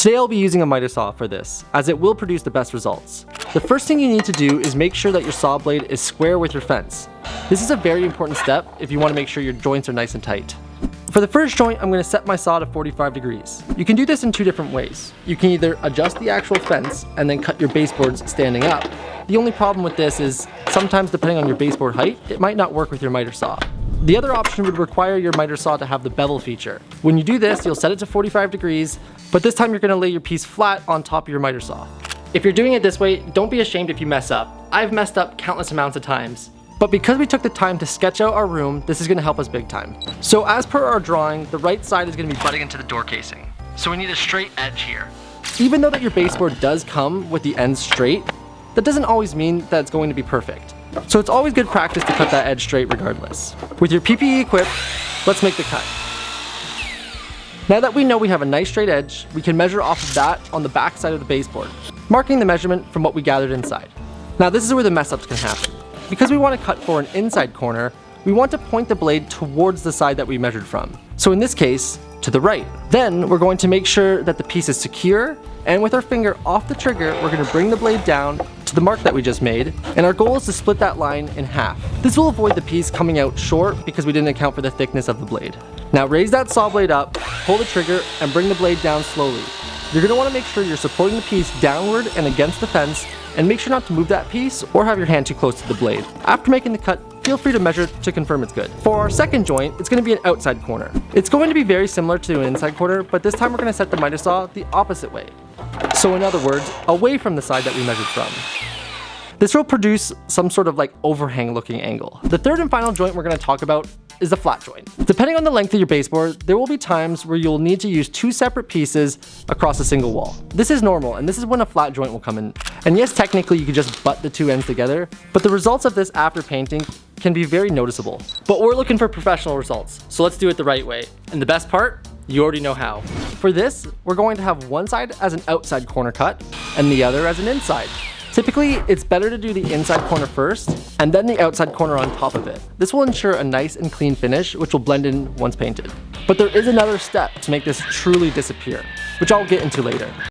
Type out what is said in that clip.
Today I'll be using a miter saw for this, as it will produce the best results. The first thing you need to do is make sure that your saw blade is square with your fence. This is a very important step if you want to make sure your joints are nice and tight. For the first joint, I'm going to set my saw to 45 degrees. You can do this in two different ways. You can either adjust the actual fence and then cut your baseboards standing up. The only problem with this is sometimes depending on your baseboard height, it might not work with your miter saw. The other option would require your miter saw to have the bevel feature. When you do this, you'll set it to 45 degrees, but this time you're going to lay your piece flat on top of your miter saw. If you're doing it this way, don't be ashamed if you mess up. I've messed up countless amounts of times. But because we took the time to sketch out our room, this is going to help us big time. So as per our drawing, the right side is going to be butting into the door casing. So we need a straight edge here. Even though that your baseboard does come with the ends straight, that doesn't always mean that it's going to be perfect. So it's always good practice to cut that edge straight regardless. With your PPE equipped, let's make the cut. Now that we know we have a nice straight edge, we can measure off of that on the back side of the baseboard, marking the measurement from what we gathered inside. Now this is where the mess ups can happen. Because we want to cut for an inside corner, we want to point the blade towards the side that we measured from. So in this case, to the right. Then we're going to make sure that the piece is secure, and with our finger off the trigger, we're going to bring the blade down to the mark that we just made, and our goal is to split that line in half. This will avoid the piece coming out short because we didn't account for the thickness of the blade. Now raise that saw blade up, pull the trigger, and bring the blade down slowly. You're going to want to make sure you're supporting the piece downward and against the fence, and make sure not to move that piece or have your hand too close to the blade. After making the cut, feel free to measure to confirm it's good. For our second joint, it's going to be an outside corner. It's going to be very similar to an inside corner, but this time we're going to set the miter saw the opposite way. So in other words, away from the side that we measured from. This will produce some sort of like overhang looking angle. The third and final joint we're going to talk about is the flat joint. Depending on the length of your baseboard, there will be times where you'll need to use two separate pieces across a single wall. This is normal, and this is when a flat joint will come in. And yes, technically you could just butt the two ends together, but the results of this after painting can be very noticeable. But we're looking for professional results, so let's do it the right way. And the best part? You already know how. For this, we're going to have one side as an outside corner cut, and the other as an inside. Typically, it's better to do the inside corner first, and then the outside corner on top of it. This will ensure a nice and clean finish, which will blend in once painted. But there is another step to make this truly disappear, which I'll get into later.